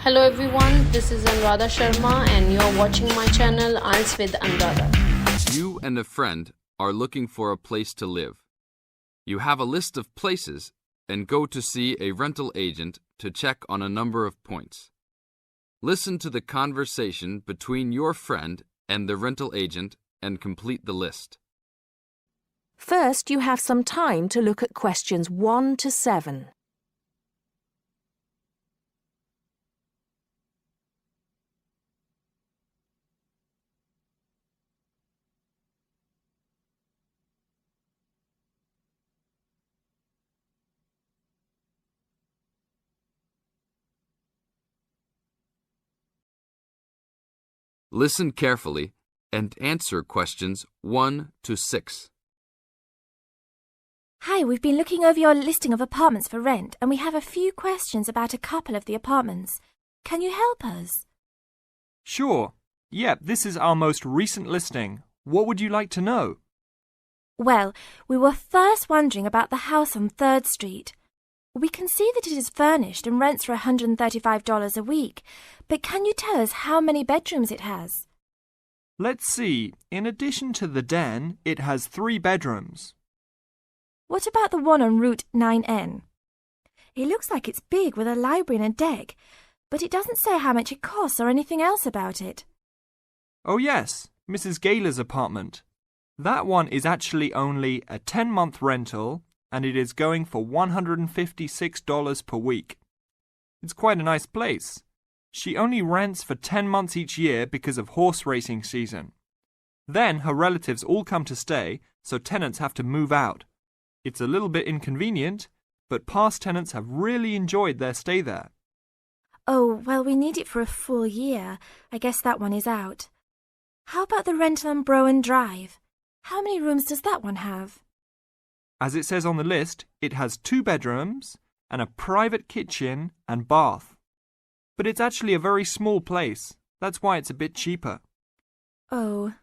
Hello everyone, this is ANURADHA Sharma and you're watching my channel IELTS with ANURADHA. You and a friend are looking for a place to live. You have a list of places and go to see a rental agent to check on a number of points. Listen to the conversation between your friend and the rental agent and complete the list. First, you have some time to look at questions 1 to 7. Listen carefully and answer questions 1 to 6. Hi, we've been looking over your listing of apartments for rent and we have a few questions about a couple of the apartments. Can you help us? Sure. Yep, this is our most recent listing. What would you like to know? Well, we were first wondering about the house on 3rd Street. We can see that it is furnished and rents for $135 a week, but can you tell us how many bedrooms it has? Let's see. In addition to the den, it has 3 bedrooms. What about the one on Route 9N? It looks like it's big with a library and a deck, but it doesn't say how much it costs or anything else about it. Oh yes, Mrs. Gaylor's apartment. That one is actually only a 10-month rental and it is going for $156 per week. It's quite a nice place. She only rents for 10 months each year because of horse racing season. Then her relatives all come to stay, so tenants have to move out. It's a little bit inconvenient, but past tenants have really enjoyed their stay there. Oh, well, we need it for a full year. I guess that one is out. How about the rental on Browen Drive? How many rooms does that one have? As it says on the list, it has 2 bedrooms and a private kitchen and bath. But it's actually a very small place. That's why it's a bit cheaper. Oh.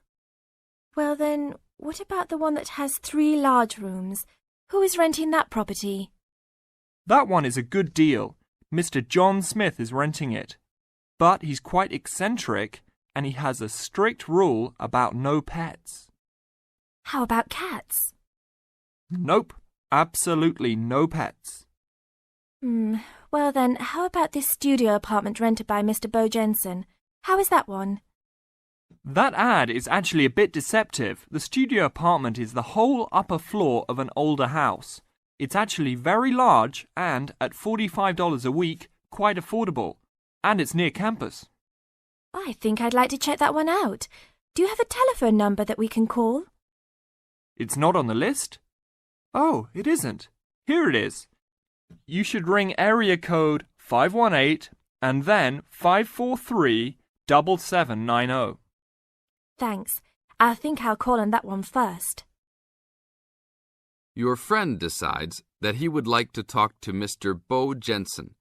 Well then, what about the one that has 3 large rooms? Who is renting that property? That one is a good deal. Mr. John Smith is renting it. But he's quite eccentric and he has a strict rule about no pets. How about cats? Nope, absolutely no pets. Well then, how about this studio apartment rented by Mr. Bo Jensen? How is that one? That ad is actually a bit deceptive. The studio apartment is the whole upper floor of an older house. It's actually very large and, at $45 a week, quite affordable. And it's near campus. I think I'd like to check that one out. Do you have a telephone number that we can call? It's not on the list? Oh, it isn't. Here it is. You should ring area code 518 and then 543-7790. Thanks. I think I'll call on that one first. Your friend decides that he would like to talk to Mr. Bo Jensen.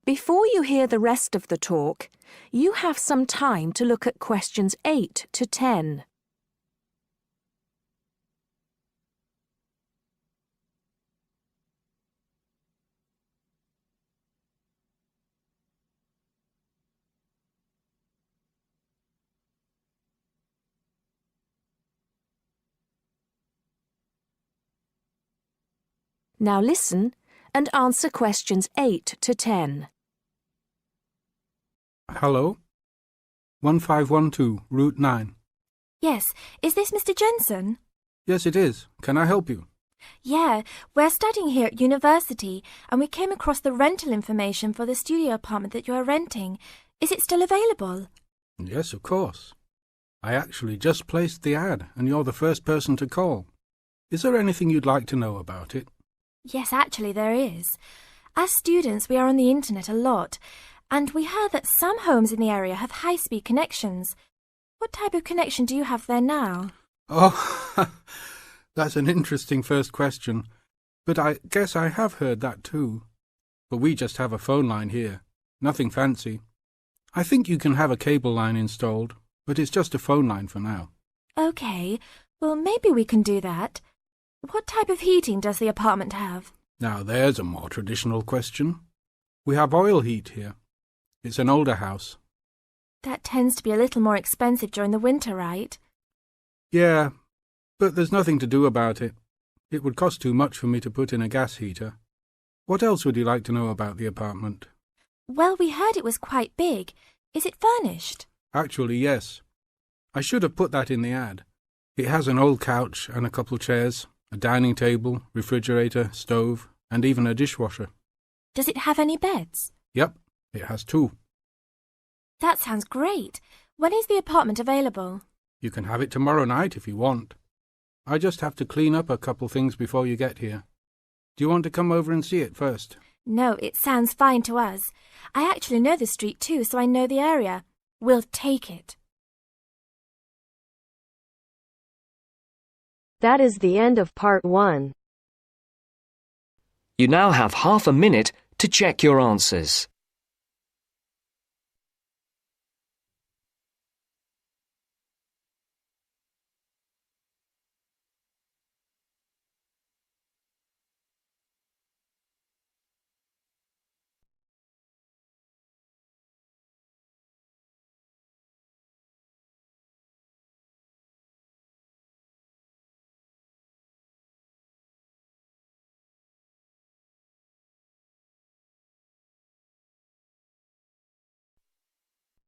Before you hear the rest of the talk, you have some time to look at questions 8 to 10. Now listen and answer questions 8 to 10. Hello? 1512, Route 9. Yes, is this Mr. Jensen? Yes, it is. Can I help you? Yeah, we're studying here at university and we came across the rental information for the studio apartment that you are renting. Is it still available? Yes, of course. I actually just placed the ad and you're the first person to call. Is there anything you'd like to know about it? Yes, actually there is. As students, we are on the internet a lot, and we heard that some homes in the area have high-speed connections. What type of connection do you have there now? Oh, that's an interesting first question. But I guess I have heard that too. But we just have a phone line here. Nothing fancy. I think you can have a cable line installed, but it's just a phone line for now. Okay, well maybe we can do that. What type of heating does the apartment have? Now there's a more traditional question. We have oil heat here. It's an older house. That tends to be a little more expensive during the winter, right? Yeah, but there's nothing to do about it. It would cost too much for me to put in a gas heater. What else would you like to know about the apartment? Well, we heard it was quite big. Is it furnished? Actually, yes. I should have put that in the ad. It has an old couch and a couple chairs, a dining table, refrigerator, stove, and even a dishwasher. Does it have any beds? Yep, it has 2. That sounds great. When is the apartment available? You can have it tomorrow night if you want. I just have to clean up a couple things before you get here. Do you want to come over and see it first? No, it sounds fine to us. I actually know the street too, so I know the area. We'll take it. That is the end of part 1. You now have half a minute to check your answers.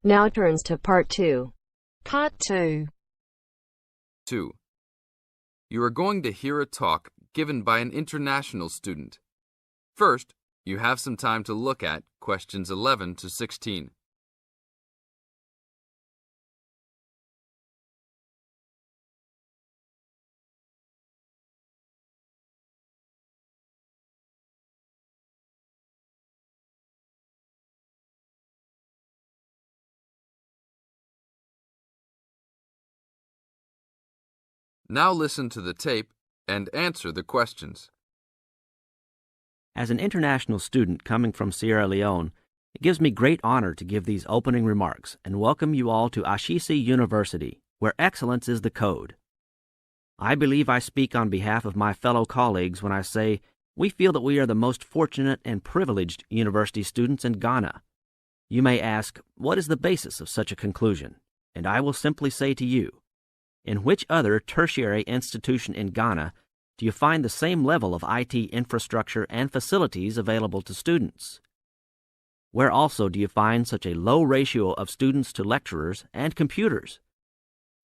Now turns to part 2. Part 2. 2. You are going to hear a talk given by an international student. First, you have some time to look at questions 11 to 16. Now listen to the tape and answer the questions. As an international student coming from Sierra Leone, it gives me great honor to give these opening remarks and welcome you all to Ashesi University, where excellence is the code. I believe I speak on behalf of my fellow colleagues when I say we feel that we are the most fortunate and privileged university students in Ghana. You may ask, what is the basis of such a conclusion? And I will simply say to you, in which other tertiary institution in Ghana do you find the same level of IT infrastructure and facilities available to students? Where also do you find such a low ratio of students to lecturers and computers?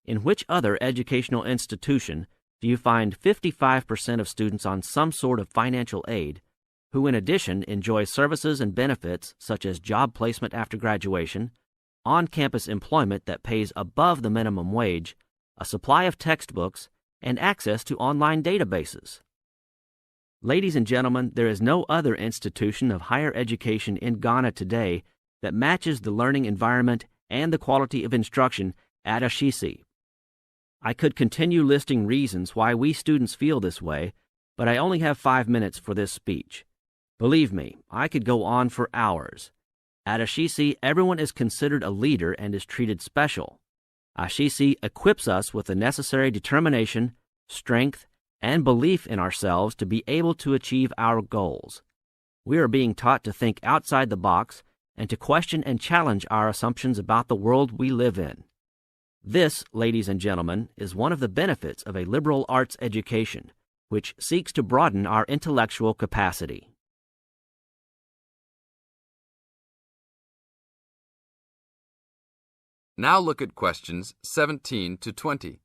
In which other educational institution do you find 55% of students on some sort of financial aid, who in addition enjoy services and benefits such as job placement after graduation, on-campus employment that pays above the minimum wage, a supply of textbooks, and access to online databases? Ladies and gentlemen, there is no other institution of higher education in Ghana today that matches the learning environment and the quality of instruction at Ashesi. I could continue listing reasons why we students feel this way, but I only have 5 minutes for this speech. Believe me, I could go on for hours. At Ashesi, everyone is considered a leader and is treated special. Ashesi equips us with the necessary determination, strength, and belief in ourselves to be able to achieve our goals. We are being taught to think outside the box and to question and challenge our assumptions about the world we live in. This, ladies and gentlemen, is one of the benefits of a liberal arts education, which seeks to broaden our intellectual capacity. Now look at questions 17 to 20.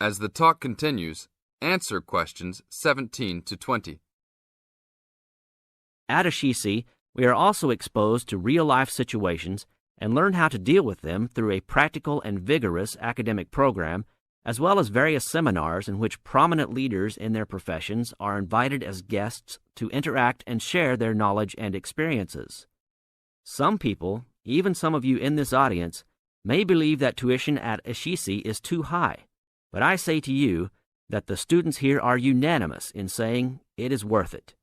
As the talk continues, answer questions 17 to 20. At Ashesi, we are also exposed to real-life situations and learn how to deal with them through a practical and vigorous academic program, as well as various seminars in which prominent leaders in their professions are invited as guests to interact and share their knowledge and experiences. Some people, even some of you in this audience, may believe that tuition at AIRRI is too high, but I say to you that the students here are unanimous in saying it is worth it.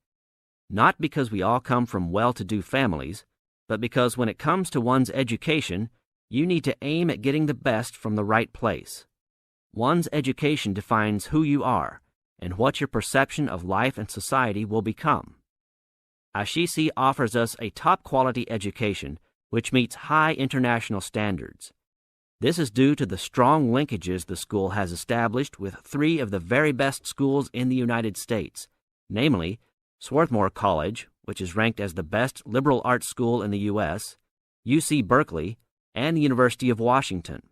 Not because we all come from well-to-do families, but because when it comes to one's education, you need to aim at getting the best from the right place. One's education defines who you are and what your perception of life and society will become. AIRRI offers us a top-quality education which meets high international standards. This is due to the strong linkages the school has established with 3 of the very best schools in the United States, namely Swarthmore College, which is ranked as the best liberal arts school in the U.S., UC Berkeley, and the University of Washington.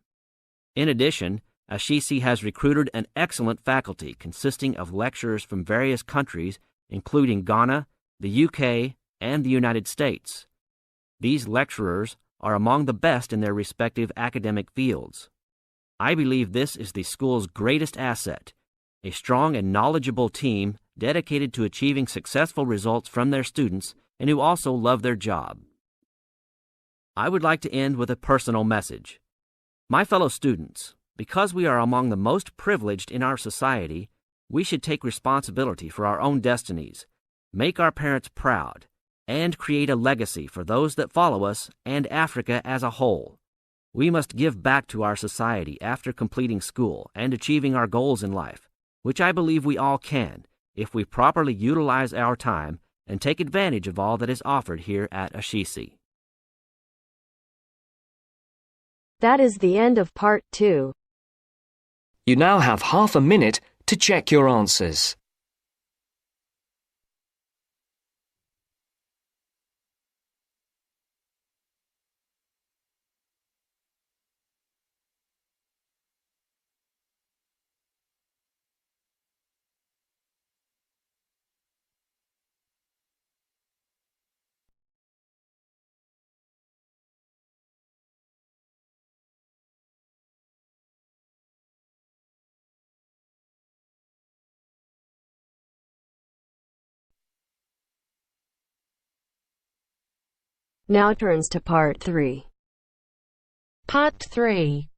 In addition, AIRRI has recruited an excellent faculty consisting of lecturers from various countries, including Ghana, the UK, and the United States. These lecturers are among the best in their respective academic fields. I believe this is the school's greatest asset, a strong and knowledgeable team dedicated to achieving successful results from their students and who also love their job. I would like to end with a personal message. My fellow students, because we are among the most privileged in our society, we should take responsibility for our own destinies, make our parents proud, and create a legacy for those that follow us and Africa as a whole. We must give back to our society after completing school and achieving our goals in life, which I believe we all can if we properly utilize our time and take advantage of all that is offered here at AIRRI. That is the end of part 2. You now have half a minute to check your answers. Now turns to part 3. Part 3.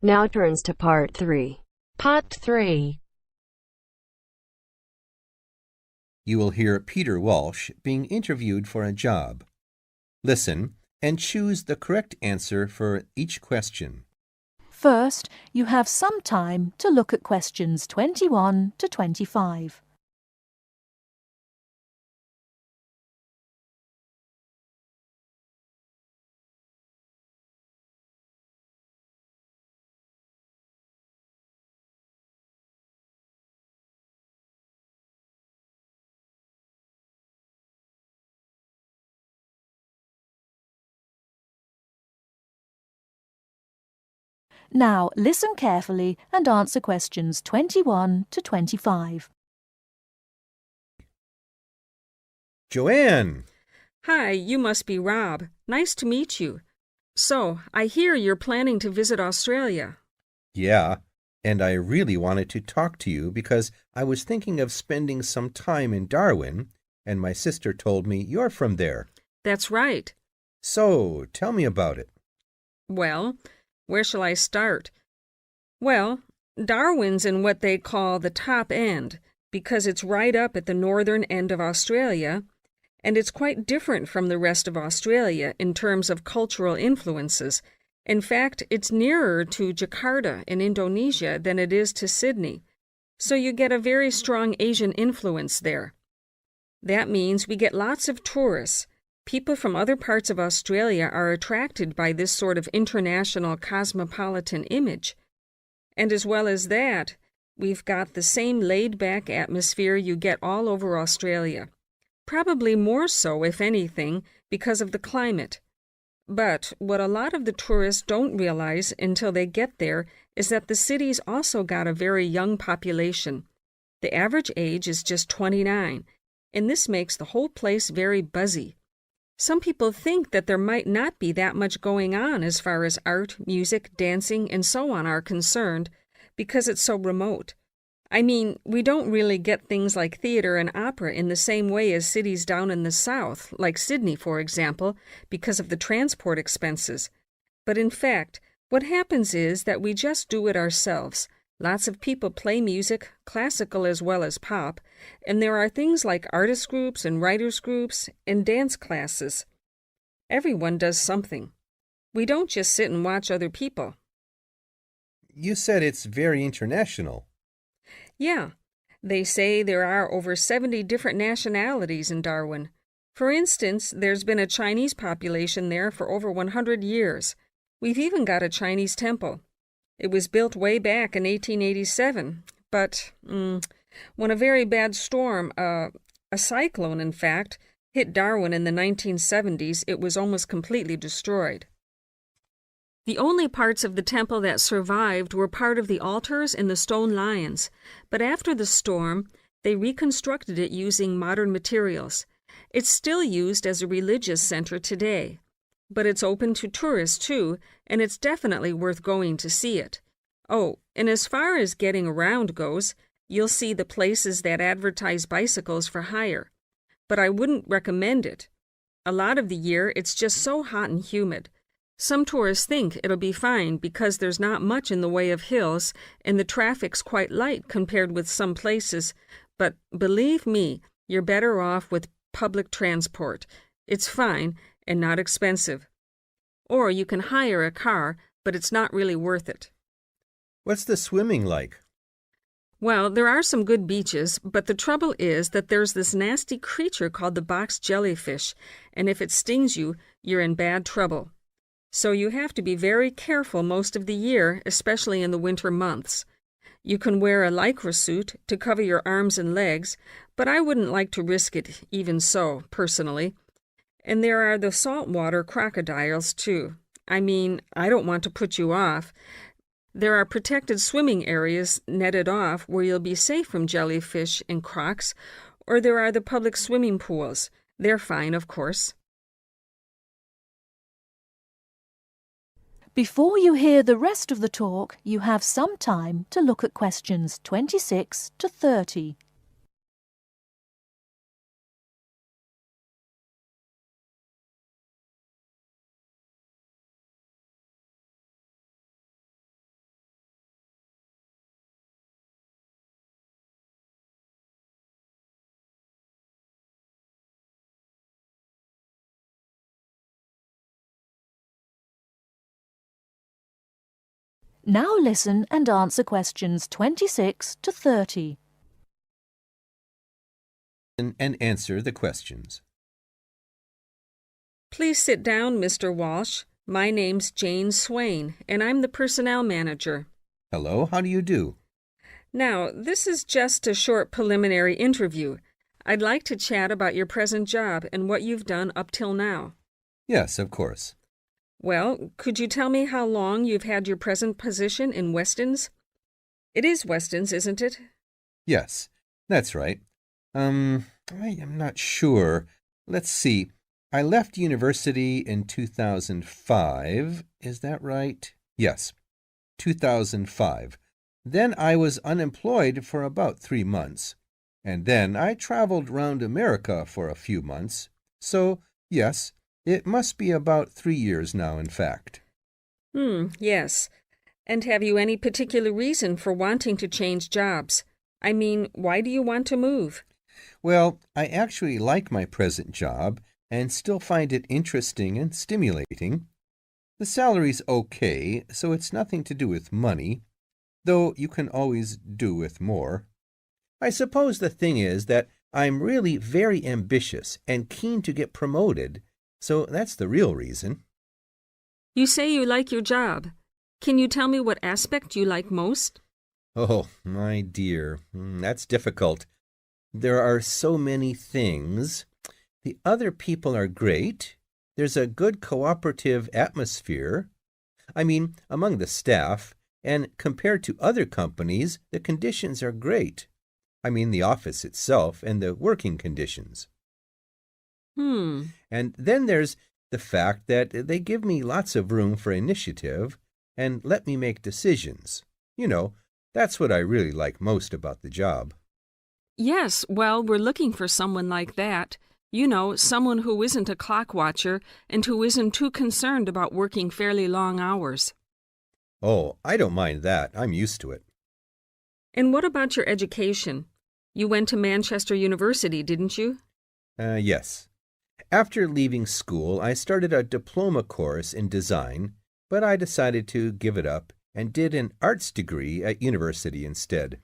Now turns to part 3. Part 3. You will hear Peter Walsh being interviewed for a job. Listen and choose the correct answer for each question. First, you have some time to look at questions 21 to 25. Now, listen carefully and answer questions 21 to 25. Joanne! Hi, you must be Rob. Nice to meet you. So, I hear you're planning to visit Australia. Yeah, and I really wanted to talk to you because I was thinking of spending some time in Darwin, and my sister told me you're from there. That's right. So, tell me about it. Well, where shall I start? Well, Darwin's in what they call the top end, because it's right up at the northern end of Australia, and it's quite different from the rest of Australia in terms of cultural influences. In fact, it's nearer to Jakarta in Indonesia than it is to Sydney, so you get a very strong Asian influence there. That means we get lots of tourists. People from other parts of Australia are attracted by this sort of international cosmopolitan image. And as well as that, we've got the same laid-back atmosphere you get all over Australia. Probably more so, if anything, because of the climate. But what a lot of the tourists don't realize until they get there is that the city's also got a very young population. The average age is just 29, and this makes the whole place very buzzy. Some people think that there might not be that much going on as far as art, music, dancing, and so on are concerned, because it's so remote. I mean, we don't really get things like theater and opera in the same way as cities down in the south, like Sydney, for example, because of the transport expenses. But in fact, what happens is that we just do it ourselves. Lots of people play music, classical as well as pop, and there are things like artist groups and writers groups and dance classes. Everyone does something. We don't just sit and watch other people. You said it's very international. Yeah, they say there are over 70 different nationalities in Darwin. For instance, there's been a Chinese population there for over 100 years. We've even got a Chinese temple. It was built way back in 1887, but when a very bad storm, a cyclone in fact, hit Darwin in the 1970s, it was almost completely destroyed. The only parts of the temple that survived were part of the altars and the stone lions, but after the storm, they reconstructed it using modern materials. It's still used as a religious center today. But it's open to tourists, too, and it's definitely worth going to see it. Oh, and as far as getting around goes, you'll see the places that advertise bicycles for hire. But I wouldn't recommend it. A lot of the year, it's just so hot and humid. Some tourists think it'll be fine because there's not much in the way of hills, and the traffic's quite light compared with some places. But believe me, you're better off with public transport. It's fine and not expensive. Or you can hire a car, but it's not really worth it. What's the swimming like? Well, there are some good beaches, but the trouble is that there's this nasty creature called the box jellyfish, and if it stings you, you're in bad trouble. So you have to be very careful most of the year, especially in the winter months. You can wear a lycra suit to cover your arms and legs, but I wouldn't like to risk it even so, personally. And there are the saltwater crocodiles, too. I mean, I don't want to put you off. There are protected swimming areas netted off where you'll be safe from jellyfish and crocs, or there are the public swimming pools. They're fine, of course. Before you hear the rest of the talk, you have some time to look at questions 26 to 30. Now listen and answer questions 26 to 30. And answer the questions. Please sit down, Mr. Walsh. My name's Jane Swain, and I'm the personnel manager. Hello, how do you do? Now, this is just a short preliminary interview. I'd like to chat about your present job and what you've done up till now. Yes, of course. Well, could you tell me how long you've had your present position in Weston's? It is Weston's, isn't it? Yes, that's right. I am not sure. Let's see. I left university in 2005. Is that right? Yes, 2005. Then I was unemployed for about 3 months. And then I traveled round America for a few months. So, yes, it must be about 3 years now, in fact. Yes. And have you any particular reason for wanting to change jobs? I mean, why do you want to move? Well, I actually like my present job and still find it interesting and stimulating. The salary's okay, so it's nothing to do with money, though you can always do with more. I suppose the thing is that I'm really very ambitious and keen to get promoted, so that's the real reason. You say you like your job. Can you tell me what aspect you like most? Oh, my dear, that's difficult. There are so many things. The other people are great. There's a good cooperative atmosphere. I mean, among the staff, and compared to other companies, the conditions are great. I mean, the office itself and the working conditions. And then there's the fact that they give me lots of room for initiative and let me make decisions. That's what I really like most about the job. Yes, well, we're looking for someone like that. Someone who isn't a clock watcher and who isn't too concerned about working fairly long hours. Oh, I don't mind that. I'm used to it. And what about your education? You went to Manchester University, didn't you? Yes. After leaving school, I started a diploma course in design, but I decided to give it up and did an arts degree at university instead.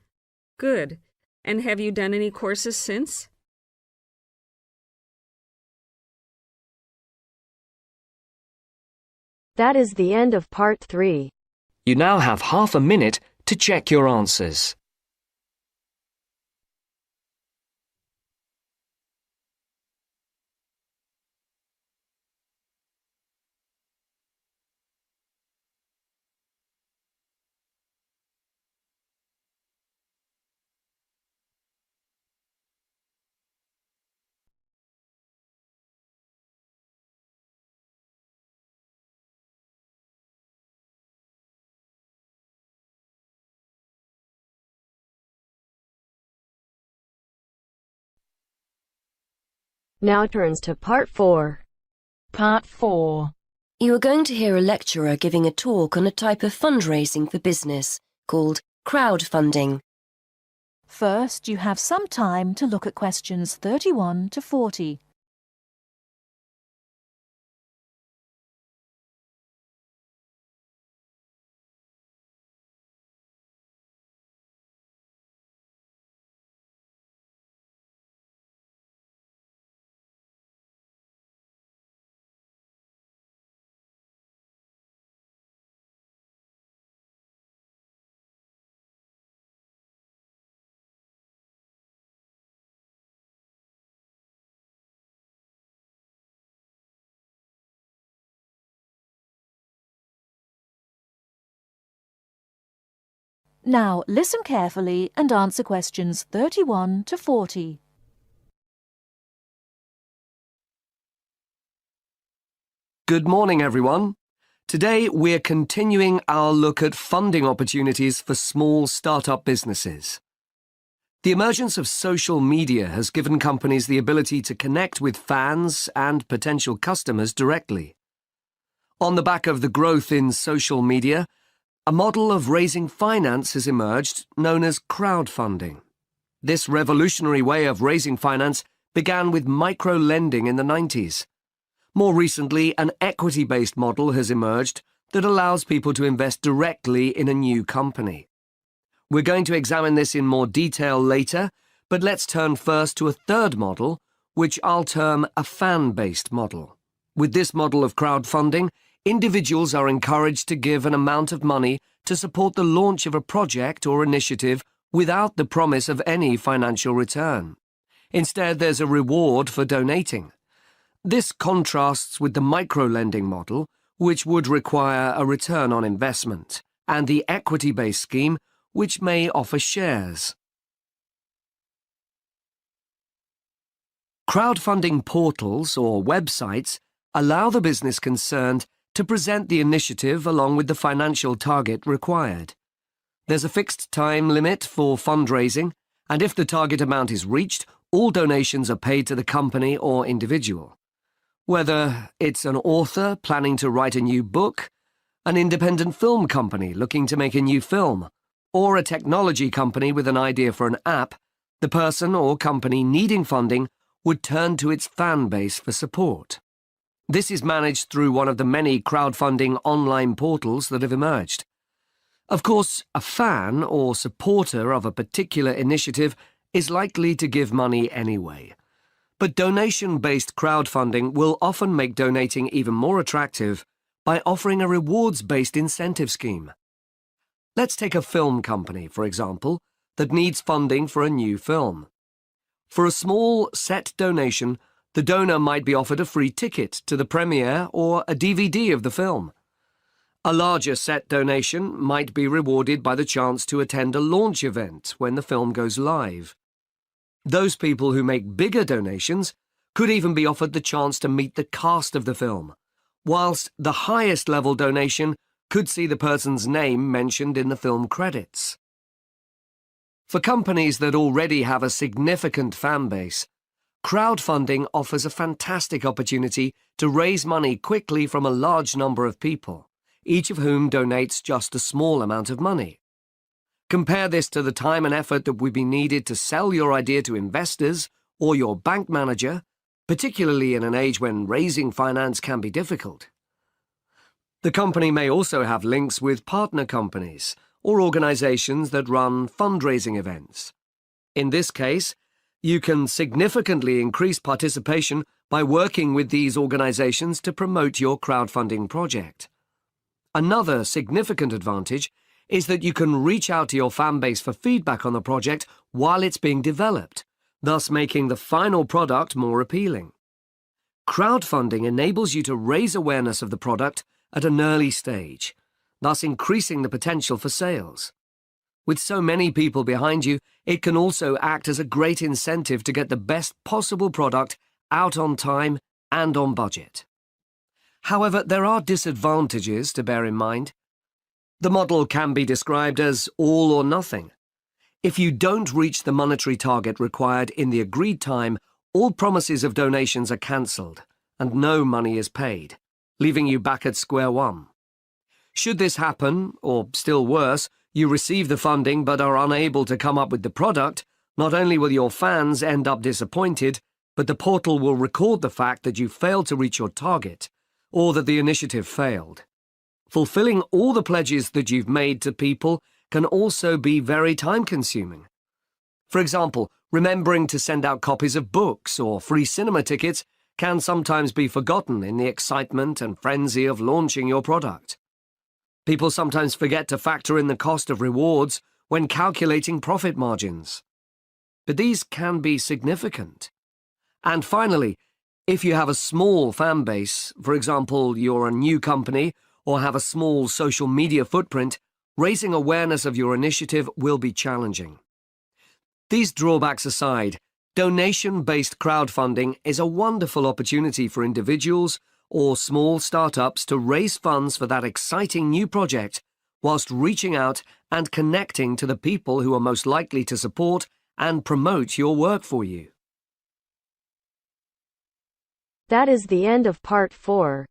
Good. And have you done any courses since? That is the end of part 3. You now have half a minute to check your answers. Now turns to part 4. Part 4. You are going to hear a lecturer giving a talk on a type of fundraising for business called crowdfunding. First, you have some time to look at questions 31 to 40. Now, listen carefully and answer questions 31 to 40. Good morning, everyone. Today, we're continuing our look at funding opportunities for small startup businesses. The emergence of social media has given companies the ability to connect with fans and potential customers directly. On the back of the growth in social media, a model of raising finance has emerged known as crowdfunding. This revolutionary way of raising finance began with micro-lending in the 90s. More recently, an equity-based model has emerged that allows people to invest directly in a new company. We're going to examine this in more detail later, but let's turn first to a third model, which I'll term a fan-based model. With this model of crowdfunding, individuals are encouraged to give an amount of money to support the launch of a project or initiative without the promise of any financial return. Instead, there's a reward for donating. This contrasts with the micro-lending model, which would require a return on investment, and the equity-based scheme, which may offer shares. Crowdfunding portals or websites allow the business concerned to present the initiative along with the financial target required. There's a fixed time limit for fundraising, and if the target amount is reached, all donations are paid to the company or individual. Whether it's an author planning to write a new book, an independent film company looking to make a new film, or a technology company with an idea for an app, the person or company needing funding would turn to its fan base for support. This is managed through one of the many crowdfunding online portals that have emerged. Of course, a fan or supporter of a particular initiative is likely to give money anyway. But donation-based crowdfunding will often make donating even more attractive by offering a rewards-based incentive scheme. Let's take a film company, for example, that needs funding for a new film. For a small set donation, the donor might be offered a free ticket to the premiere or a DVD of the film. A larger set donation might be rewarded by the chance to attend a launch event when the film goes live. Those people who make bigger donations could even be offered the chance to meet the cast of the film, whilst the highest level donation could see the person's name mentioned in the film credits. For companies that already have a significant fan base, crowdfunding offers a fantastic opportunity to raise money quickly from a large number of people, each of whom donates just a small amount of money. Compare this to the time and effort that would be needed to sell your idea to investors or your bank manager, particularly in an age when raising finance can be difficult. The company may also have links with partner companies or organizations that run fundraising events. In this case, you can significantly increase participation by working with these organizations to promote your crowdfunding project. Another significant advantage is that you can reach out to your fan base for feedback on the project while it's being developed, thus making the final product more appealing. Crowdfunding enables you to raise awareness of the product at an early stage, thus increasing the potential for sales. With so many people behind you, it can also act as a great incentive to get the best possible product out on time and on budget. However, there are disadvantages to bear in mind. The model can be described as all or nothing. If you don't reach the monetary target required in the agreed time, all promises of donations are cancelled and no money is paid, leaving you back at square one. Should this happen, or still worse, you receive the funding but are unable to come up with the product, not only will your fans end up disappointed, but the portal will record the fact that you failed to reach your target, or that the initiative failed. Fulfilling all the pledges that you've made to people can also be very time-consuming. For example, remembering to send out copies of books or free cinema tickets can sometimes be forgotten in the excitement and frenzy of launching your product. People sometimes forget to factor in the cost of rewards when calculating profit margins. But these can be significant. And finally, if you have a small fan base, for example, you're a new company or have a small social media footprint, raising awareness of your initiative will be challenging. These drawbacks aside, donation-based crowdfunding is a wonderful opportunity for individuals or small startups to raise funds for that exciting new project whilst reaching out and connecting to the people who are most likely to support and promote your work for you. That is the end of part 4.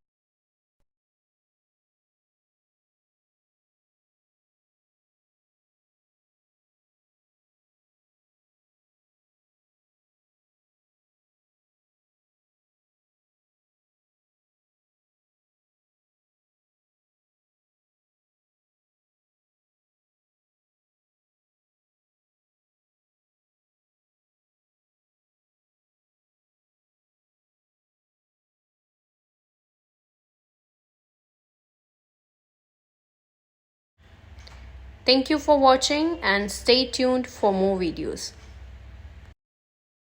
Thank you for watching and stay tuned for more videos.